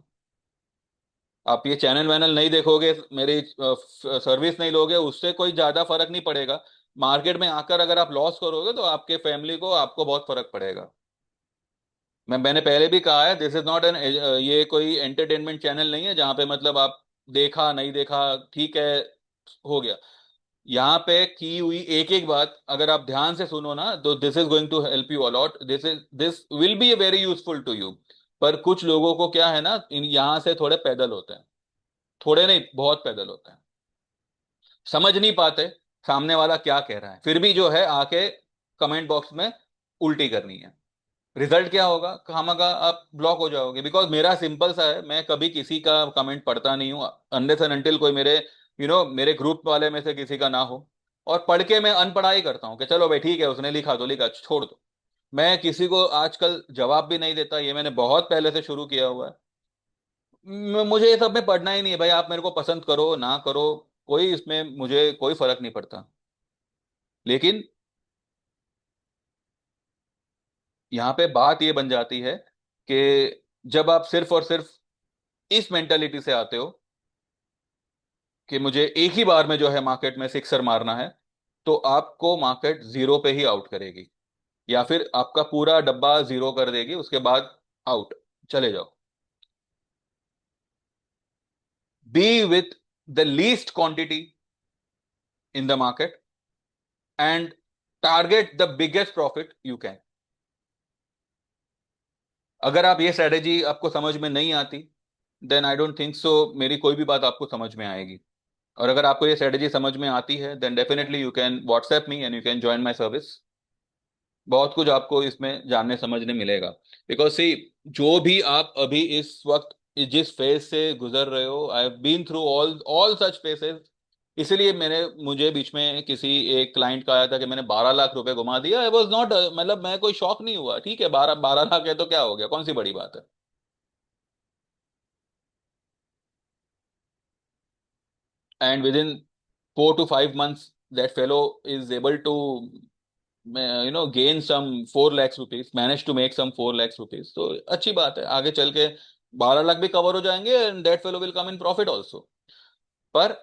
आप ये चैनल वैनल नहीं देखोगे, मेरी सर्विस नहीं लोगे, उससे कोई ज्यादा फर्क नहीं पड़ेगा। मार्केट में आकर अगर आप लॉस करोगे, तो आपके फैमिली को, आपको बहुत फर्क पड़ेगा। मैंने पहले भी कहा है, दिस इज नॉट एन, ये कोई एंटरटेनमेंट चैनल नहीं है जहां पे मतलब आप देखा नहीं देखा ठीक है, हो गया। यहाँ पे की हुई एक एक बात अगर आप ध्यान से सुनो ना, तो this is going to help you a lot, this will be very useful to you. पर कुछ लोगों को क्या है ना, इन यहाँ से थोड़े पैदल होते हैं, थोड़े नहीं बहुत पैदल होते हैं, समझ नहीं पाते सामने वाला क्या कह रहा है, फिर भी जो है आके कमेंट बॉक्स में उल्टी करनी है। रिजल्ट क्या होगा, खामखा आप ब्लॉक हो जाओगे। बिकॉज मेरा सिंपल सा है, मैं कभी किसी का कमेंट पढ़ता नहीं हूँ अनलेस एंड अनटिल कोई मेरे मेरे ग्रुप वाले में से किसी का ना हो। और पढ़ के मैं अनपढ़ाई करता हूँ कि चलो भाई ठीक है, उसने लिखा तो लिखा, छोड़ दो। मैं किसी को आजकल जवाब भी नहीं देता, ये मैंने बहुत पहले से शुरू किया हुआ है। मुझे ये सब में पढ़ना ही नहीं है भाई, आप मेरे को पसंद करो ना करो, कोई इसमें मुझे कोई फर्क नहीं पड़ता। लेकिन यहाँ पे बात ये बन जाती है कि जब आप सिर्फ और सिर्फ इस मेंटालिटी से आते हो कि मुझे एक ही बार में जो है मार्केट में सिक्सर मारना है, तो आपको मार्केट जीरो पे ही आउट करेगी, या फिर आपका पूरा डब्बा जीरो कर देगी, उसके बाद आउट, चले जाओ। Be with the least quantity in the market and target the biggest profit you can. अगर आप ये स्ट्रेटेजी आपको समझ में नहीं आती, then I don't think so मेरी कोई भी बात आपको समझ में आएगी। और अगर आपको ये स्ट्रेटेजी समझ में आती है, then definitely you can WhatsApp me and you can join my service. बहुत कुछ आपको इसमें जानने समझने मिलेगा। बिकॉज सी, जो भी आप अभी इस वक्त जिस फेज से गुजर रहे हो, I have been through all all such phases. इसलिए मुझे बीच में किसी एक क्लाइंट का आया था कि मैंने 12 लाख रुपए घुमा दिया। आई वॉज नॉट, मतलब मैं कोई शॉक नहीं हुआ, ठीक है 12 12 लाख है तो क्या हो गया, कौन सी बड़ी बात है। And with in 4 to 5 months that fellow is able to gain some 4 lakhs rupees, manage to make some 4 lakhs rupees। तो अच्छी बात है, आगे चल के 12 लाख भी कवर हो जाएंगे and that fellow will come in profit also. पर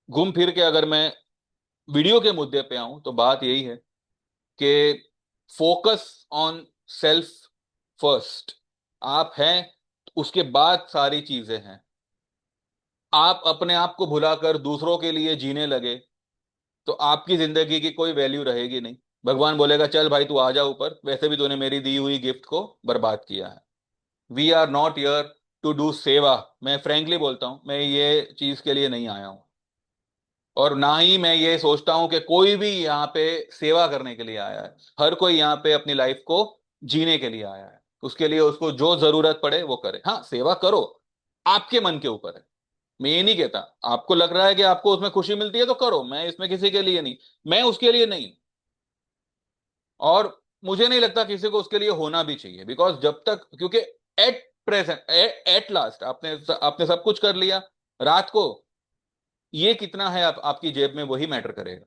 घूम फिर के अगर मैं वीडियो के मुद्दे पे आऊं, तो बात यही है कि फोकस ऑन सेल्फ फर्स्ट। आप हैं, उसके बाद सारी चीजें हैं। आप अपने आप को भुलाकर दूसरों के लिए जीने लगे, तो आपकी जिंदगी की कोई वैल्यू रहेगी नहीं। भगवान बोलेगा चल भाई तू आ जा ऊपर, वैसे भी तूने मेरी दी हुई गिफ्ट को बर्बाद किया है। We are not here to do seva. मैं फ्रेंकली बोलता हूं, मैं ये चीज के लिए नहीं आया हूं। और ना ही मैं ये सोचता हूं कि कोई भी यहाँ पे सेवा करने के लिए आया है। हर कोई यहाँ पे अपनी लाइफ को जीने के लिए आया है, उसके लिए उसको जो जरूरत पड़े वो करे। हाँ सेवा करो, आपके मन के ऊपर है। मैं ये नहीं कहता, आपको लग रहा है कि आपको उसमें खुशी मिलती है तो करो, मैं इसमें किसी के लिए नहीं, मैं उसके लिए नहीं। और मुझे नहीं लगता किसी को उसके लिए होना भी चाहिए। बिकॉज जब तक, क्योंकि एट प्रेजेंट, एट लास्ट आपने आपने सब कुछ कर लिया, रात को ये कितना है आपकी जेब में वही मैटर करेगा।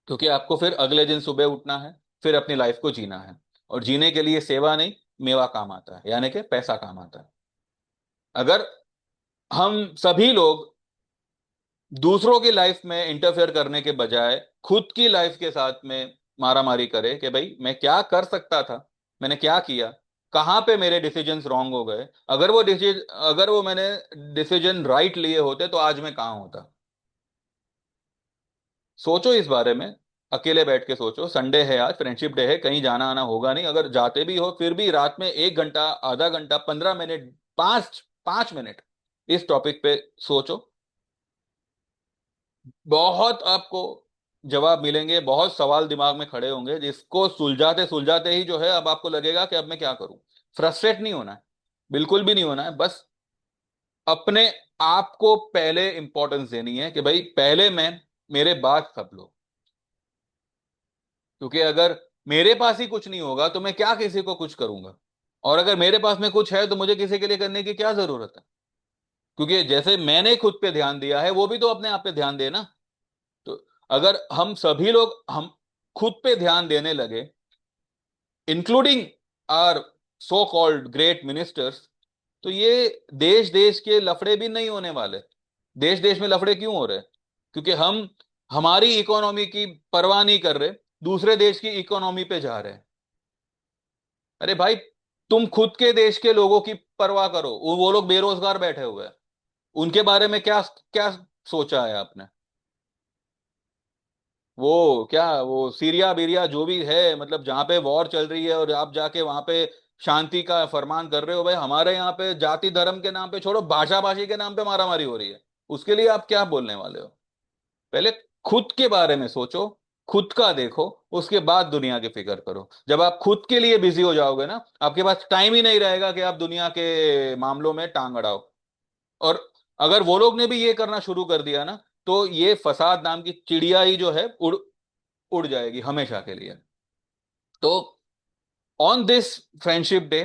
क्योंकि आपको फिर अगले दिन सुबह उठना है, फिर अपनी लाइफ को जीना है। और जीने के लिए सेवा नहीं, मेवा काम आता है, यानी कि पैसा काम आता है। अगर हम सभी लोग दूसरों की लाइफ में इंटरफेयर करने के बजाय खुद की लाइफ के साथ में मारामारी करे कि भाई मैं क्या कर सकता था, मैंने क्या किया, कहाँ पे मेरे डिसीजंस रॉन्ग हो गए, अगर वो मैंने डिसीजन राइट लिए होते तो आज मैं कहाँ होता। सोचो इस बारे में, अकेले बैठ के सोचो। संडे है, आज फ्रेंडशिप डे है, कहीं जाना आना होगा नहीं, अगर जाते भी हो फिर भी रात में 1 घंटा, आधा घंटा, 15 मिनट, 5 5 मिनट इस टॉपिक पे सोचो। बहुत आपको जवाब मिलेंगे, बहुत सवाल दिमाग में खड़े होंगे, जिसको सुलझाते सुलझाते ही जो है अब आपको लगेगा कि अब मैं क्या करूं। फ्रस्ट्रेट नहीं होना है, बिल्कुल भी नहीं होना है। बस अपने आप को पहले इंपॉर्टेंस देनी है कि भाई पहले मैं, मेरे बाद सब लोग। क्योंकि अगर मेरे पास ही कुछ नहीं होगा तो मैं क्या किसी को कुछ करूंगा। और अगर मेरे पास में कुछ है तो मुझे किसी के लिए करने की क्या जरूरत है। क्योंकि जैसे मैंने खुद पे ध्यान दिया है, वो भी तो अपने आप पे ध्यान दे ना। तो अगर हम सभी लोग हम खुद पे ध्यान देने लगे, including our so called great ministers, तो ये देश देश के लफड़े भी नहीं होने वाले। देश देश में लफड़े क्यों हो रहे हैं? क्योंकि हम हमारी इकोनॉमी की परवाह नहीं कर रहे, दूसरे देश की इकोनॉमी पे जा रहे हैं। अरे भाई, तुम खुद के देश के लोगों की परवाह करो, वो लोग बेरोजगार बैठे हुए हैं। उनके बारे में क्या क्या सोचा है आपने? वो क्या, वो सीरिया बीरिया जो भी है, मतलब जहाँ पे वॉर चल रही है और आप जाके वहां पे शांति का फरमान कर रहे हो। भाई हमारे यहाँ पे जाति धर्म के नाम पे छोड़ो, भाषा भाषी के नाम पे मारामारी हो रही है, उसके लिए आप क्या बोलने वाले हो? पहले खुद के बारे में सोचो, खुद का देखो, उसके बाद दुनिया की फिक्र करो। जब आप खुद के लिए बिजी हो जाओगे ना, आपके पास टाइम ही नहीं रहेगा कि आप दुनिया के मामलों में टांग अड़ाओ। और अगर वो लोग ने भी ये करना शुरू कर दिया ना, तो ये फसाद नाम की चिड़िया ही जो है उड़ उड़ जाएगी हमेशा के लिए। तो on this friendship day,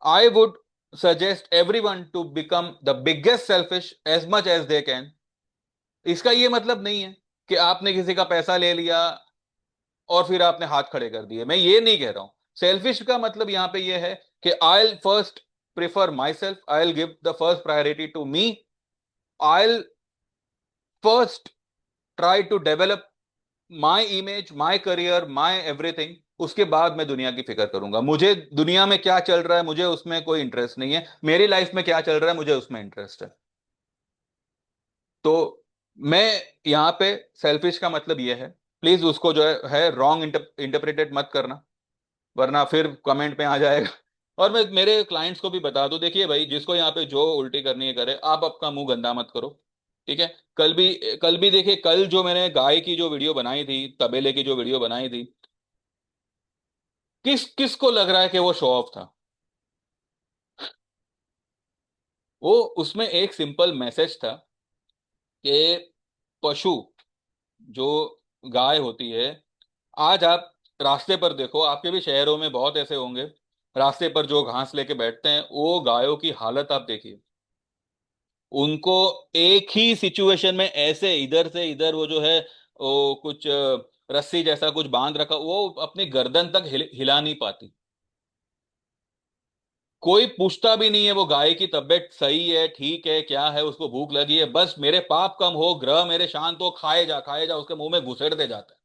I would suggest everyone to become the biggest selfish as much as they can. इसका ये मतलब नहीं है कि आपने किसी का पैसा ले लिया और फिर आपने हाथ खड़े कर दिए, मैं ये नहीं कह रहा हूं। सेल्फिश का मतलब यहां पे ये है कि I will first prefer myself, I will give the first priority to me, I will first try to develop my image, my career, my everything. उसके बाद मैं दुनिया की फिक्र करूंगा। मुझे दुनिया में क्या चल रहा है मुझे उसमें कोई इंटरेस्ट नहीं है, मेरी लाइफ में क्या चल रहा है मुझे उसमें इंटरेस्ट है। तो मैं यहाँ पे सेल्फिश का मतलब ये है, प्लीज उसको जो है रॉन्ग इंटरप्रेटेड मत करना, वरना फिर कमेंट में आ जाएगा। और मैं मेरे क्लाइंट्स को भी बता दूं, देखिए भाई, जिसको यहाँ पे जो उल्टी करनी है करे, आप आपका मुंह गंदा मत करो, ठीक है? कल भी देखिए, कल जो मैंने गाय की जो वीडियो बनाई थी, तबेले की जो वीडियो बनाई थी, किस किस को लग रहा है कि वो शो ऑफ था? वो उसमें एक सिंपल मैसेज था कि पशु, जो गाय होती है, आज आप रास्ते पर देखो, आपके भी शहरों में बहुत ऐसे होंगे, रास्ते पर जो घास लेके बैठते हैं, वो गायों की हालत आप देखिए। उनको एक ही सिचुएशन में ऐसे इधर से इधर वो जो है, वो कुछ रस्सी जैसा कुछ बांध रखा, वो अपनी गर्दन तक हिला नहीं पाती। कोई पूछता भी नहीं है वो गाय की तबीयत सही है, ठीक है, क्या है, उसको भूख लगी है, बस मेरे पाप कम हो, ग्रह मेरे शांत हो, खाए जा, उसके मुंह में घुसेड़ते जाता है।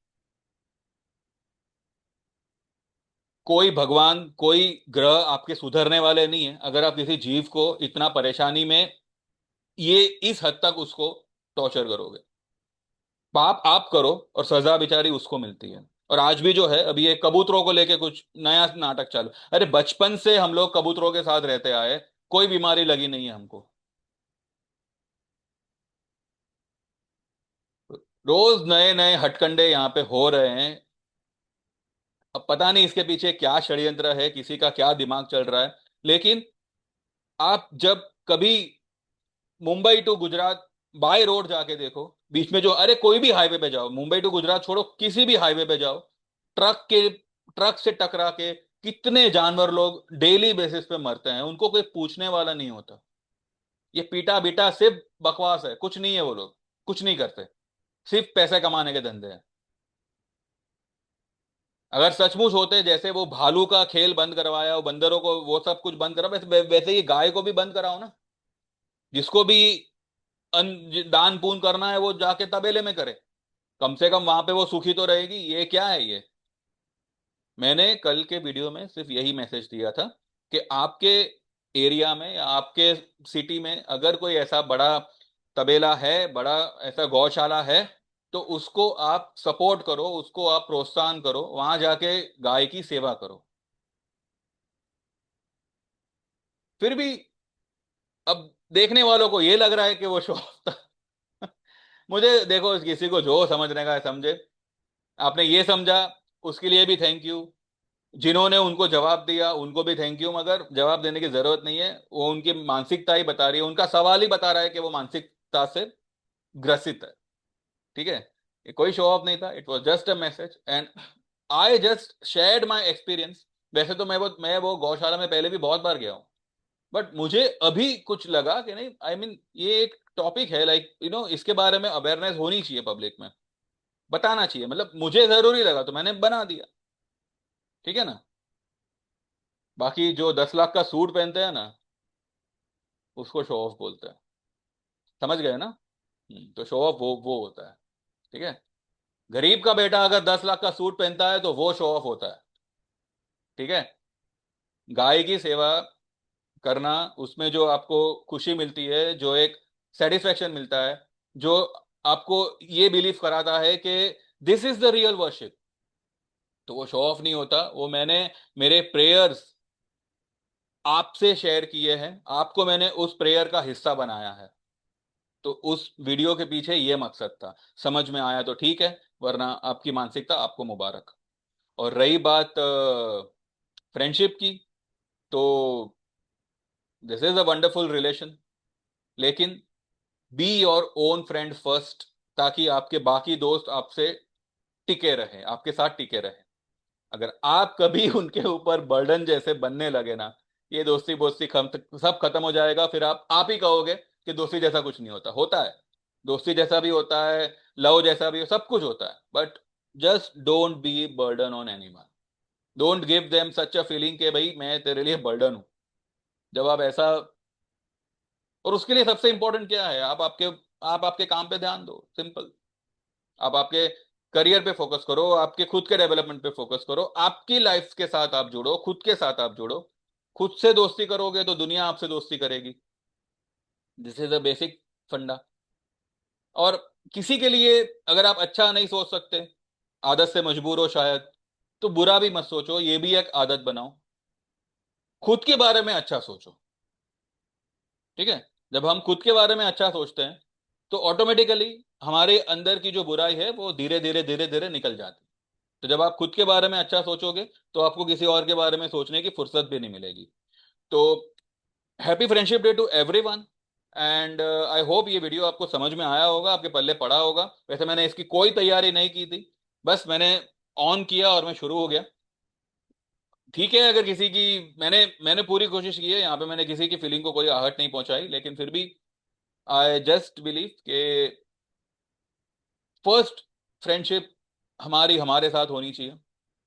कोई भगवान, कोई ग्रह आपके सुधरने वाले नहीं है अगर आप किसी जीव को इतना परेशानी में, ये इस हद तक उसको टॉर्चर करोगे। पाप आप करो और सजा बेचारी उसको मिलती है। और आज भी जो है, अभी ये कबूतरों को लेके कुछ नया नाटक चालू। अरे बचपन से हम लोग कबूतरों के साथ रहते आए, कोई बीमारी लगी नहीं है हमको। रोज नए नए हटकंडे यहाँ पे हो रहे हैं। अब पता नहीं इसके पीछे क्या षड्यंत्र है, किसी का क्या दिमाग चल रहा है। लेकिन आप जब कभी Mumbai to Gujarat by road जाके देखो, बीच में जो, अरे कोई भी हाईवे पे जाओ, मुंबई टू गुजरात छोड़ो, किसी भी हाईवे पे जाओ, ट्रक से टकरा के कितने जानवर लोग डेली बेसिस पे मरते हैं, उनको कोई पूछने वाला नहीं होता। ये पीटा बीटा सिर्फ बकवास है, कुछ नहीं है, वो लोग कुछ नहीं करते, सिर्फ पैसे कमाने के धंधे हैं। अगर सचमुच होते, जैसे वो भालू का खेल बंद करवाया, वो बंदरों को वो सब कुछ बंद करा, वैसे वैसे ही गाय को भी बंद कराओ ना। जिसको भी दान पून करना है वो जाके तबेले में करे, कम से कम वहां पे वो सुखी तो रहेगी। ये क्या है ये? मैंने कल के वीडियो में सिर्फ यही मैसेज दिया था कि आपके एरिया में या आपके सिटी में अगर कोई ऐसा बड़ा तबेला है, बड़ा ऐसा गौशाला है, तो उसको आप सपोर्ट करो, उसको आप प्रोत्साहन करो, वहां जाके गाय की सेवा करो। फिर भी अब देखने वालों को ये लग रहा है कि वो शो ऑफ था। मुझे देखो, किसी को जो समझने का है समझे। आपने ये समझा, उसके लिए भी थैंक यू। जिन्होंने उनको जवाब दिया उनको भी थैंक यू, मगर जवाब देने की जरूरत नहीं है, वो उनकी मानसिकता ही बता रही है, उनका सवाल ही बता रहा है कि वो मानसिकता से ग्रसित है। ठीक है? ये कोई शो ऑफ नहीं था, it was just a message and I just shared my experience. वैसे तो मैं वो गौशाला में पहले भी बहुत बार गया हूँ, बट मुझे अभी कुछ लगा कि नहीं, आई मीन ये एक टॉपिक है, लाइक इसके बारे में अवेयरनेस होनी चाहिए पब्लिक में, बताना चाहिए, मतलब मुझे जरूरी लगा तो मैंने बना दिया। ठीक है ना? बाकी जो 10 लाख का सूट पहनते हैं ना, उसको शो ऑफ बोलते हैं। समझ गए ना? तो शो ऑफ वो होता है। ठीक है? गरीब का बेटा अगर 10 लाख का सूट पहनता है तो वो शो ऑफ होता है। ठीक है? गाय की सेवा करना, उसमें जो आपको खुशी मिलती है, जो एक सेटिस्फेक्शन मिलता है, जो आपको ये बिलीव कराता है कि this is the real worship. तो वो शो ऑफ नहीं होता, वो मैंने मेरे प्रेयर्स आपसे शेयर किए हैं, आपको मैंने उस प्रेयर का हिस्सा बनाया है। तो उस वीडियो के पीछे ये मकसद था। समझ में आया तो ठीक है, वरना आपकी मानसिकता, आपको मुबारक। और रही बात फ्रेंडशिप की, तो this is a wonderful relation, लेकिन be your own friend first, ताकि आपके बाकी दोस्त आपसे टिके रहे, आपके साथ टिके रहे। अगर आप कभी उनके ऊपर बर्डन जैसे बनने लगे ना, ये दोस्ती बोस्ती सब खत्म हो जाएगा। फिर आप ही कहोगे कि दोस्ती जैसा कुछ नहीं होता। होता है, दोस्ती जैसा भी होता है, लव जैसा भी, सब कुछ होता है, but just don't be burden on anyone. Don't give them such a feeling कि भाई मैं तेरे लिए बर्डन हूं। जब आप ऐसा, और उसके लिए सबसे इंपॉर्टेंट क्या है, आप आपके काम पे ध्यान दो, सिंपल। आप आपके करियर पे फोकस करो, आपके खुद के डेवलपमेंट पे फोकस करो, आपकी लाइफ के साथ आप जुड़ो, खुद के साथ आप जुड़ो। खुद से दोस्ती करोगे तो दुनिया आपसे दोस्ती करेगी। दिस इज द बेसिक फंडा। और किसी के लिए अगर आप अच्छा नहीं सोच सकते, आदत से मजबूर हो शायद, तो बुरा भी मत सोचो, ये भी एक आदत बनाओ। खुद के बारे में अच्छा सोचो, ठीक है। जब हम खुद के बारे में अच्छा सोचते हैं, तो ऑटोमेटिकली हमारे अंदर की जो बुराई है वो धीरे धीरे धीरे धीरे निकल जाती है। तो जब आप खुद के बारे में अच्छा सोचोगे, तो आपको किसी और के बारे में सोचने की फुर्सत भी नहीं मिलेगी। तो happy friendship day to everyone. And I hope ये वीडियो आपको समझ में आया होगा, आपके पल्ले पड़ा होगा। वैसे मैंने इसकी कोई तैयारी नहीं की थी, बस मैंने ऑन किया और मैं शुरू हो गया। ठीक है, अगर किसी की, मैंने मैंने पूरी कोशिश की है यहाँ पे, मैंने किसी की फीलिंग को कोई आहट नहीं पहुंचाई, लेकिन फिर भी आई जस्ट बिलीव कि फर्स्ट फ्रेंडशिप हमारी हमारे साथ होनी चाहिए।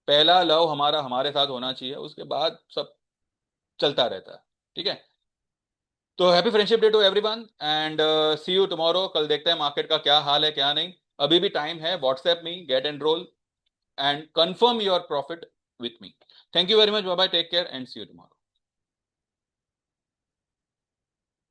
पहला लव हमारा हमारे साथ होना चाहिए, उसके बाद सब चलता रहता है, ठीक है। तो happy friendship day to everyone, and see you tomorrow. कल देखते हैं मार्केट का क्या हाल है क्या नहीं। अभी भी टाइम है, WhatsApp me, get enrol and confirm your profit with me. Thank you very much, bye bye, take care and see you tomorrow.